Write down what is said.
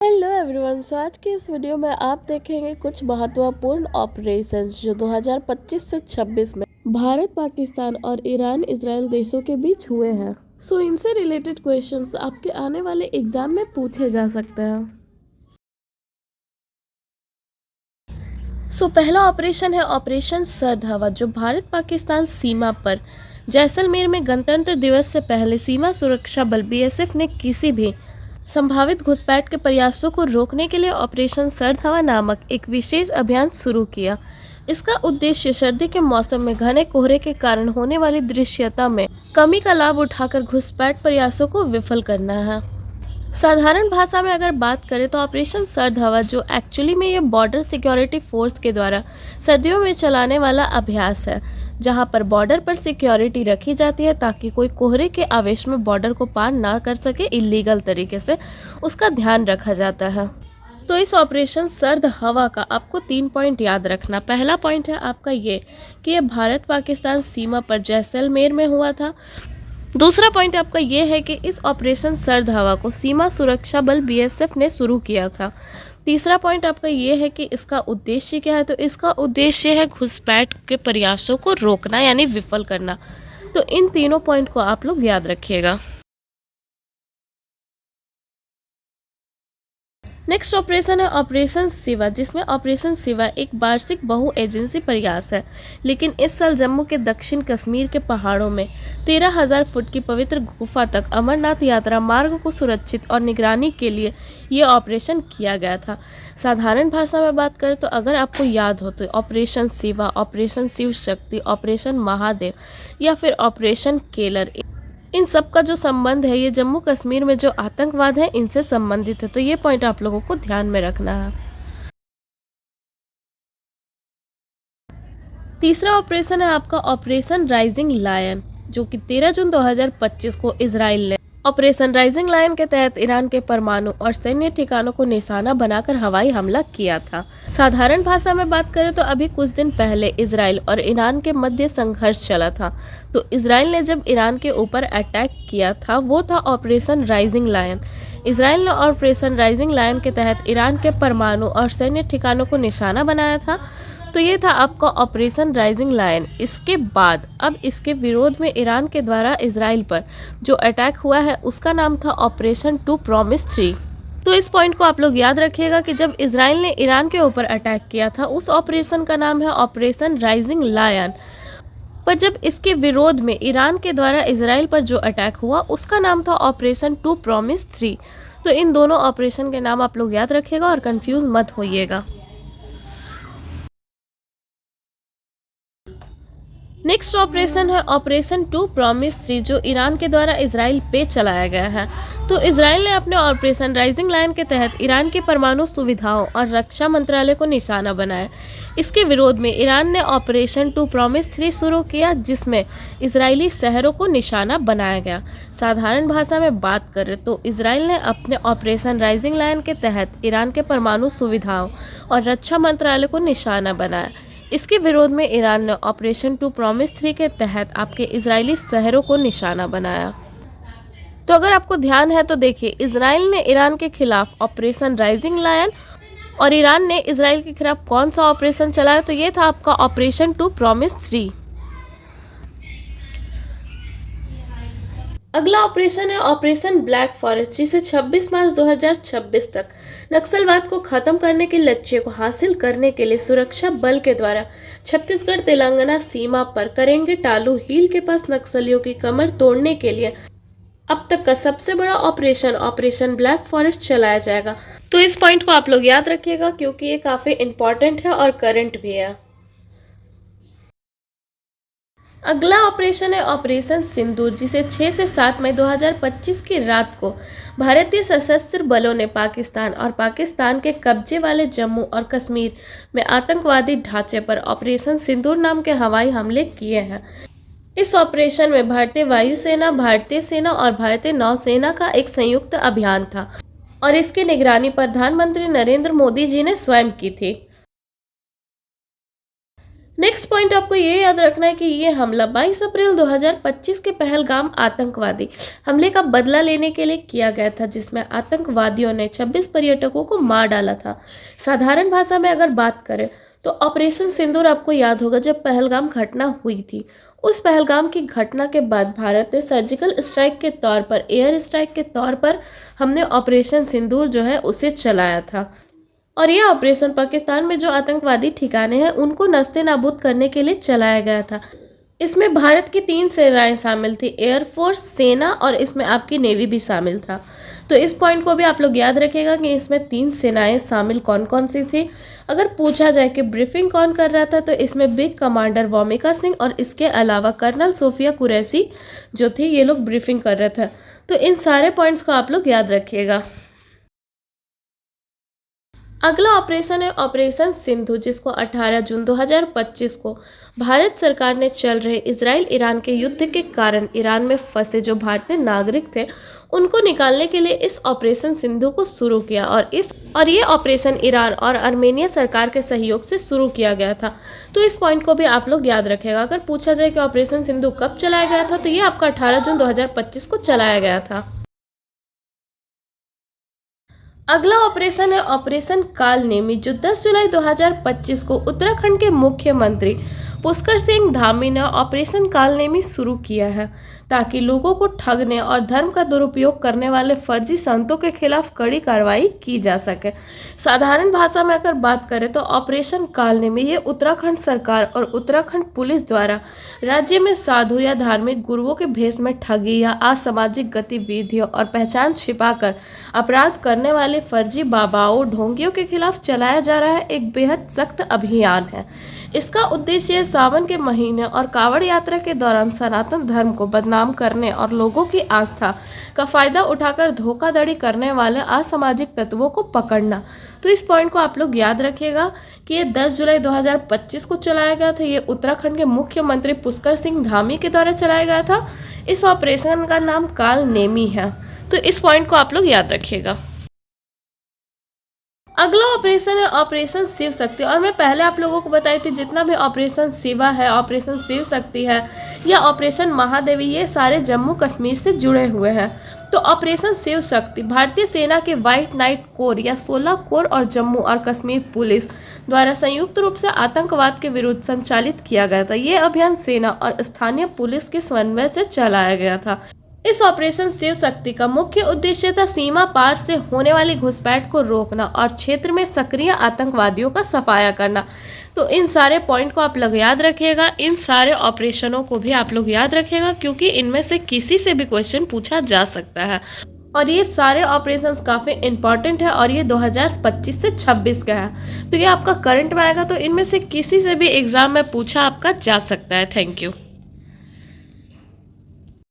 Hello everyone. सो आज की इस वीडियो में आप देखेंगे कुछ महत्वपूर्ण ऑपरेशंस जो 2025 से 26 में भारत, पाकिस्तान और ईरान, इजराइल देशों के बीच हुए हैं। सो इनसे रिलेटेड क्वेश्चंस आपके आने वाले एग्जाम में पूछे जा सकते हैं। पहला ऑपरेशन है ऑपरेशन सर्द हवा, जो भारत पाकिस्तान सीमा पर जैसलमेर में गणतंत्र दिवस से पहले सीमा सुरक्षा बल BSF ने किसी भी संभावित घुसपैठ के प्रयासों को रोकने के लिए ऑपरेशन सर्द हवा नामक एक विशेष अभियान शुरू किया। इसका उद्देश्य सर्दी के मौसम में घने कोहरे के कारण होने वाली दृश्यता में कमी का लाभ उठाकर घुसपैठ प्रयासों को विफल करना है। साधारण भाषा में अगर बात करें तो ऑपरेशन सर्द हवा, जो एक्चुअली में ये बॉर्डर सिक्योरिटी फोर्स के द्वारा सर्दियों में चलाने वाला अभ्यास है, जहां पर बॉर्डर पर सिक्योरिटी रखी जाती है ताकि कोई कोहरे के आवेश में बॉर्डर को पार ना कर सके इलीगल तरीके से, उसका ध्यान रखा जाता है। तो इस ऑपरेशन सर्द हवा का आपको 3 पॉइंट याद रखना। पहला पॉइंट है आपका ये कि ये भारत पाकिस्तान सीमा पर जैसलमेर में हुआ था। दूसरा पॉइंट आपका ये है कि इस ऑपरेशन सर्द हवा को सीमा सुरक्षा बल BSF ने शुरू किया था। तीसरा पॉइंट आपका ये है कि इसका उद्देश्य क्या है, तो इसका उद्देश्य है घुसपैठ के प्रयासों को रोकना यानी विफल करना। तो इन तीनों पॉइंट को आप लोग याद रखिएगा। नेक्स्ट ऑपरेशन है ऑपरेशन शिवा, जिसमें ऑपरेशन शिवा एक वार्षिक बहु एजेंसी प्रयास है, लेकिन इस साल जम्मू के दक्षिण कश्मीर के पहाड़ों में 13,000 फुट की पवित्र गुफा तक अमरनाथ यात्रा मार्ग को सुरक्षित और निगरानी के लिए ये ऑपरेशन किया गया था। साधारण भाषा में बात करें तो अगर आपको याद हो तो operation Shiva, operation Shiv Shakti, operation Mahadev या फिर ऑपरेशन केलर, इन सब का जो संबंध है ये जम्मू कश्मीर में जो आतंकवाद है इनसे संबंधित है। तो ये पॉइंट आप लोगों को ध्यान में रखना है। तीसरा ऑपरेशन है आपका ऑपरेशन राइजिंग लायन, जो कि 13 जून 2025 को इजराइल ने ऑपरेशन राइजिंग लायन के तहत ईरान के परमाणु और सैन्य ठिकानों को निशाना बनाकर हवाई हमला किया था। साधारण भाषा में बात करें तो अभी कुछ दिन पहले इजराइल और ईरान के मध्य संघर्ष चला था। तो इजराइल ने जब ईरान के ऊपर अटैक किया था वो था ऑपरेशन राइजिंग लायन। इजराइल ने ऑपरेशन राइजिंग लायन के तहत ईरान के परमाणु और सैन्य ठिकानों को निशाना बनाया था। तो ये था आपका ऑपरेशन राइजिंग लायन। इसके बाद अब इसके विरोध में ईरान के द्वारा इजराइल पर जो अटैक हुआ है उसका नाम था ऑपरेशन 2 प्रॉमिस 3। तो इस पॉइंट को आप लोग याद रखिएगा कि जब इजराइल ने ईरान के ऊपर अटैक किया था उस ऑपरेशन का नाम है ऑपरेशन राइजिंग लायन, पर जब इसके विरोध में ईरान के द्वारा इजराइल पर जो अटैक हुआ उसका नाम था ऑपरेशन 2 प्रॉमिस 3। तो इन दोनों ऑपरेशन के नाम आप लोग याद रखिएगा और कंफ्यूज मत होइएगा। नेक्स्ट ऑपरेशन है ऑपरेशन 2 प्रॉमिस 3, जो ईरान के द्वारा इजराइल पे चलाया गया है। तो इजराइल ने अपने ऑपरेशन राइजिंग लायन के तहत ईरान की परमाणु सुविधाओं और रक्षा मंत्रालय को निशाना बनाया। इसके विरोध में ईरान ने ऑपरेशन 2 प्रॉमिस 3 शुरू किया, जिसमें इजरायली शहरों को निशाना बनाया गया। साधारण भाषा में बात करें तो इजराइल ने अपने ऑपरेशन राइजिंग लायन के तहत ईरान के परमाणु सुविधाओं और रक्षा मंत्रालय को निशाना बनाया। इसके विरोध में ईरान ने ऑपरेशन 2 प्रॉमिस 3 के तहत आपके इजरायली शहरों को निशाना बनाया। तो अगर आपको ध्यान है तो देखिए, इजराइल ने ईरान के खिलाफ ऑपरेशन राइजिंग लायन और ईरान ने इजराइल के खिलाफ कौन सा ऑपरेशन चलाया, तो ये था आपका ऑपरेशन 2 प्रॉमिस 3। अगला ऑपरेशन है ऑपरेशन ब्लैक फॉरेस्ट, जिसे 26 मार्च 2026 तक नक्सलवाद को खत्म करने के लक्ष्य को हासिल करने के लिए सुरक्षा बल के द्वारा छत्तीसगढ़ तेलंगाना सीमा पर करेंगे टालू हिल के पास नक्सलियों की कमर तोड़ने के लिए अब तक का सबसे बड़ा ऑपरेशन ऑपरेशन ब्लैक फॉरेस्ट चलाया जाएगा। तो इस पॉइंट को आप लोग याद रखिएगा क्योंकि ये काफी इंपॉर्टेंट है और करंट भी है। अगला ऑपरेशन है ऑपरेशन सिंदूर, जिसे 6 से 7 मई 2025 की रात को भारतीय सशस्त्र बलों ने पाकिस्तान और पाकिस्तान के कब्जे वाले जम्मू और कश्मीर में आतंकवादी ढांचे पर ऑपरेशन सिंदूर नाम के हवाई हमले किए हैं। इस ऑपरेशन में भारतीय वायुसेना, भारतीय सेना और भारतीय नौसेना का एक संयुक्त अभियान था और इसकी निगरानी प्रधानमंत्री नरेंद्र मोदी जी ने स्वयं की थी। नेक्स्ट पॉइंट आपको ये याद रखना है कि ये हमला 22 अप्रैल 2025 के पहलगाम आतंकवादी हमले का बदला लेने के लिए किया गया था, जिसमें आतंकवादियों ने 26 पर्यटकों को मार डाला था। साधारण भाषा में अगर बात करें तो ऑपरेशन सिंदूर आपको याद होगा, जब पहलगाम घटना हुई थी, उस पहलगाम की घटना के बाद भारत ने सर्जिकल स्ट्राइक के तौर पर, एयर स्ट्राइक के तौर पर हमने ऑपरेशन सिंदूर जो है उसे चलाया था। और यह ऑपरेशन पाकिस्तान में जो आतंकवादी ठिकाने हैं उनको नस्ते नाबूद करने के लिए चलाया गया था। इसमें भारत की 3 सेनाएं शामिल थी, एयरफोर्स, सेना और इसमें आपकी नेवी भी शामिल था। तो इस पॉइंट को भी आप लोग याद रखिएगा कि इसमें 3 सेनाएं शामिल कौन कौन सी थी। अगर पूछा जाए कि ब्रीफिंग कौन कर रहा था, तो इसमें बिग कमांडर वोमिका सिंह और इसके अलावा कर्नल सोफिया कुरैशी जो थी, ये लोग ब्रीफिंग कर रहे थे। तो इन सारे पॉइंट्स को आप लोग याद रखिएगा। अगला ऑपरेशन है ऑपरेशन सिंधु, जिसको 18 जून 2025 को भारत सरकार ने चल रहे इजराइल ईरान के युद्ध के कारण ईरान में फंसे जो भारतीय नागरिक थे उनको निकालने के लिए इस ऑपरेशन सिंधु को शुरू किया। और ये ऑपरेशन ईरान और आर्मेनिया सरकार के सहयोग से शुरू किया गया था। तो इस पॉइंट को भी आप लोग याद रखेगा। अगर पूछा जाए कि ऑपरेशन सिंधु कब चलाया गया था, तो ये आपका 18 जून 2025 को चलाया गया था। अगला ऑपरेशन है ऑपरेशन कालनेमी, जो 10 जुलाई 2025 को उत्तराखंड के मुख्यमंत्री पुष्कर सिंह धामी ने ऑपरेशन कालनेमी शुरू किया है, ताकि लोगों को ठगने और धर्म का दुरुपयोग करने वाले फर्जी संतों के खिलाफ कड़ी कार्रवाई की जा सके। साधारण भाषा में अगर बात करें तो ऑपरेशन कालनेमी ये उत्तराखंड सरकार और उत्तराखंड पुलिस द्वारा राज्य में साधु या धार्मिक गुरुओं के भेष में ठगी या असामाजिक गतिविधियों और पहचान छिपाकर अपराध करने वाले फर्जी बाबाओं, ढोंगियों के खिलाफ चलाया जा रहा है एक बेहद सख्त अभियान है। इसका उद्देश्य सावन के महीने और कांवड़ यात्रा के दौरान सनातन धर्म को बदनाम करने और लोगों की आस्था का फायदा उठाकर धोखाधड़ी करने वाले असामाजिक तत्वों को पकड़ना। तो इस पॉइंट को आप लोग याद रखिएगा कि ये 10 जुलाई 2025 को चलाया गया था। ये उत्तराखंड के मुख्यमंत्री पुष्कर सिंह धामी के द्वारा चलाया गया था। इस ऑपरेशन का नाम कालनेमी है। तो इस पॉइंट को आप लोग याद रखिएगा। अगला ऑपरेशन है ऑपरेशन शिव शक्ति। और मैं पहले आप लोगों को बताई थी, जितना भी ऑपरेशन शिवा है, ऑपरेशन शिव शक्ति है या ऑपरेशन महादेवी, ये सारे जम्मू कश्मीर से जुड़े हुए हैं। तो ऑपरेशन शिव शक्ति भारतीय सेना के व्हाइट नाइट कोर या 16 कोर और जम्मू और कश्मीर पुलिस द्वारा संयुक्त रूप से आतंकवाद के विरुद्ध संचालित किया गया था। ये अभियान सेना और स्थानीय पुलिस के समन्वय से चलाया गया था। इस ऑपरेशन शिव शक्ति का मुख्य उद्देश्य था सीमा पार से होने वाली घुसपैठ को रोकना और क्षेत्र में सक्रिय आतंकवादियों का सफाया करना। तो इन सारे पॉइंट को आप लोग याद रखिएगा। इन सारे ऑपरेशनों को भी आप लोग याद रखिएगा, क्योंकि इनमें से किसी से भी क्वेश्चन पूछा जा सकता है। और ये सारे ऑपरेशंस काफ़ी इंपॉर्टेंट है और ये 2025 से 26 का है। तो ये आपका करंट में आएगा, तो इनमें से किसी से भी एग्जाम में पूछा आपका जा सकता है। Thank you.